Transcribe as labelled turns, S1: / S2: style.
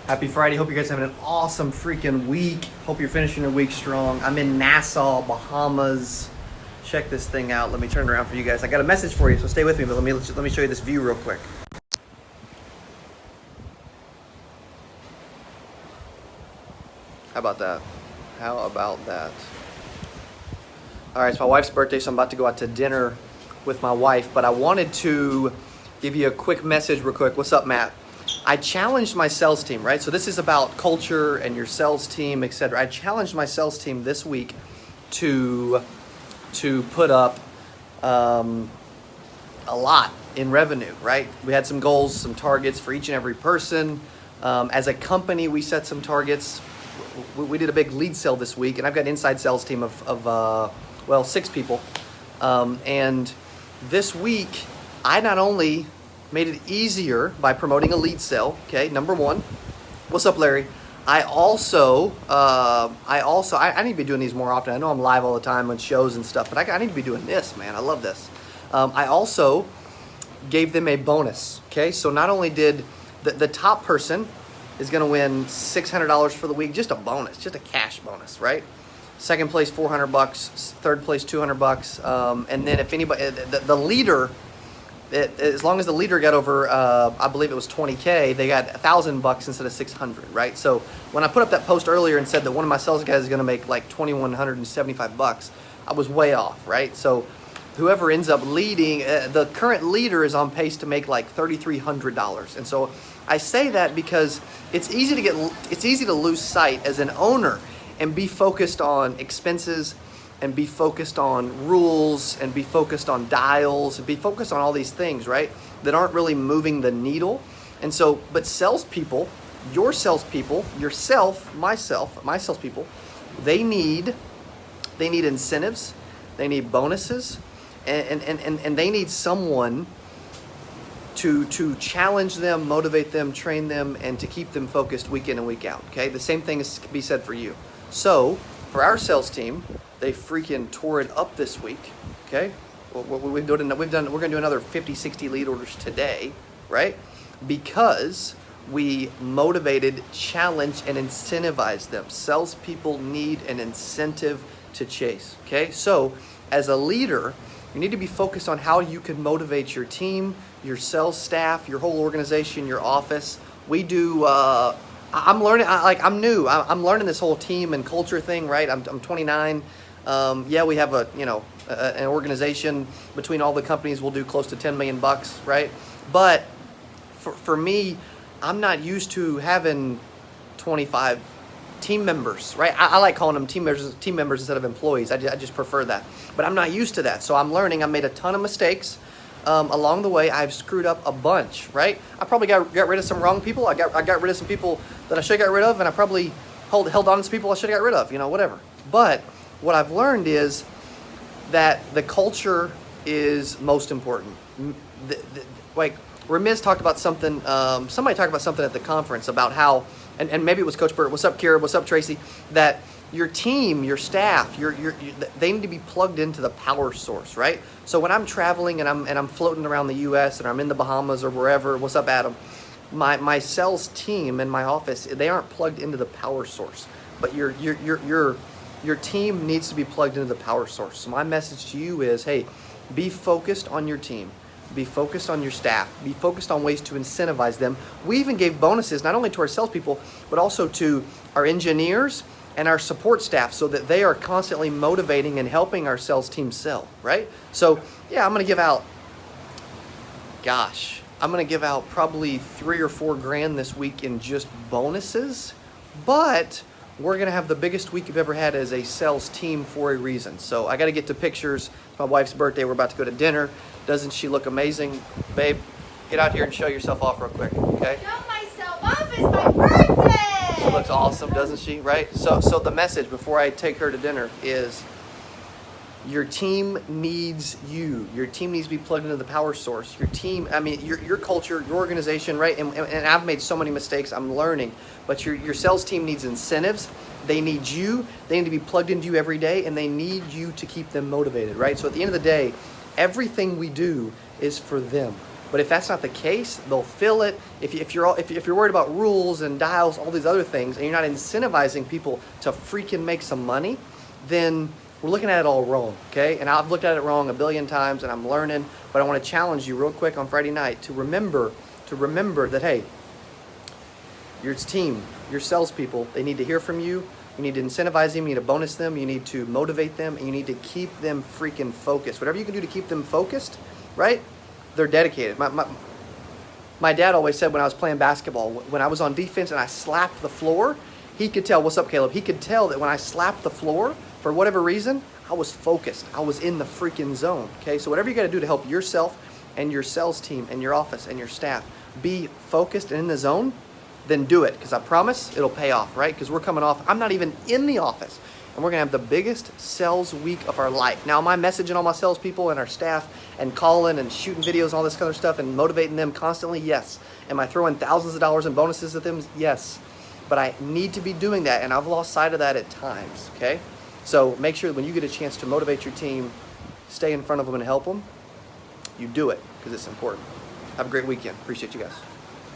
S1: Happy Friday. Hope you guys are having an awesome freaking week. Hope you're finishing your week strong. I'm in Nassau, Bahamas. Check this thing out. Let me turn it around for you guys. I got a message for you, so stay with me, but let me show you this view real quick. How about that? How about that? All right, it's my wife's birthday, so I'm about to go out to dinner with my wife, but I wanted to give you a quick message real quick. What's up, Matt? I challenged my sales team, right? So this is about culture and your sales team, etc. I challenged my sales team this week to put up a lot in revenue, right? We had some goals, some targets for each and every person. As a company, we set some targets. We did a big lead sale this week, and I've got an inside sales team of 6 people. And this week, I not only made it easier by promoting a lead sale, okay, number one. What's up, Larry? I need to be doing these more often. I know I'm live all the time on shows and stuff, but I need to be doing this, man. I love this. I also gave them a bonus, okay? So not only did the top person is going to win $600 for the week, just a bonus, just a cash bonus, right? Second place, $400. Third place, $200. And then if anybody, the leader, as long as the leader got over, I believe it was 20K, they got $1,000 instead of 600, right? So when I put up that post earlier and said that one of my sales guys is going to make like $2,175, I was way off, right? So whoever ends up leading, the current leader is on pace to make like $3,300. And so I say that because it's easy to lose sight as an owner and be focused on expenses and be focused on rules and be focused on dials and be focused on all these things, right? That aren't really moving the needle. And so, but salespeople, your salespeople, yourself, my salespeople, they need incentives, they need bonuses, and they need someone to challenge them, motivate them, train them, and to keep them focused week in and week out, okay? The same thing can be said for you. So, for our sales team, they freaking tore it up this week, okay? We're going to do another 50, 60 lead orders today, right? Because we motivated, challenged, and incentivized them. Salespeople need an incentive to chase, okay? So, as a leader, you need to be focused on how you can motivate your team, your sales staff, your whole organization, your office. We do, I'm learning, I'm new. I'm learning this whole team and culture thing, right? I'm 29. We have an organization between all the companies. We'll do close to 10 million bucks, right? But for me, I'm not used to having 25 team members, right? I like calling them team members instead of employees. I just prefer that. But I'm not used to that. So I'm learning. I made a ton of mistakes. Along the way, I've screwed up a bunch, right? I probably got rid of some wrong people. I got rid of some people that I should have got rid of, and I probably held on to some people I should have got rid of, whatever. But what I've learned is that the culture is most important. Like Ramiz talked about something, somebody talked about something at the conference about how, and maybe it was Coach Burt, what's up, Kira, what's up, Tracy, that your team, your staff, they need to be plugged into the power source, right? So when I'm traveling and I'm floating around the U.S. and I'm in the Bahamas or wherever, what's up, Adam? My sales team in my office, they aren't plugged into the power source, but your team needs to be plugged into the power source. So my message to you is, hey, be focused on your team. Be focused on your staff. Be focused on ways to incentivize them. We even gave bonuses not only to our salespeople, but also to our engineers and our support staff so that they are constantly motivating and helping our sales team sell, right? So, yeah, I'm going to give out probably $3 or $4 grand this week in just bonuses, but we're going to have the biggest week we've ever had as a sales team for a reason. So I got to get to pictures. It's my wife's birthday. We're about to go to dinner. Doesn't she look amazing? Babe, get out here and show yourself off real quick, okay?
S2: Show myself off, it's my birthday!
S1: She looks awesome, doesn't she? Right? So the message before I take her to dinner is your team needs you. Your team needs to be plugged into the power source. Your team, your culture, your organization, right? And I've made so many mistakes. I'm learning. But your sales team needs incentives. They need you. They need to be plugged into you every day, and they need you to keep them motivated, right? So at the end of the day, everything we do is for them. But if that's not the case, they'll fill it. If you're worried about rules and dials, all these other things, and you're not incentivizing people to freaking make some money, then we're looking at it all wrong, okay? And I've looked at it wrong a billion times, and I'm learning. But I want to challenge you real quick on Friday night to remember that, hey, your team, your salespeople, they need to hear from you. You need to incentivize them. You need to bonus them. You need to motivate them. And you need to keep them freaking focused. Whatever you can do to keep them focused, right? They're dedicated. My dad always said when I was playing basketball, when I was on defense and I slapped the floor, he could tell, what's up, Caleb? He could tell that when I slapped the floor, for whatever reason, I was focused. I was in the freaking zone, okay? So whatever you got to do to help yourself and your sales team and your office and your staff be focused and in the zone, then do it, because I promise it'll pay off, right? Because we're coming off, I'm not even in the office, and we're gonna have the biggest sales week of our life. Now, am I messaging all my salespeople and our staff and calling and shooting videos and all this kind of stuff and motivating them constantly? Yes. Am I throwing thousands of dollars in bonuses at them? Yes. But I need to be doing that, and I've lost sight of that at times, okay? So make sure that when you get a chance to motivate your team, stay in front of them and help them, you do it, because it's important. Have a great weekend. Appreciate you guys.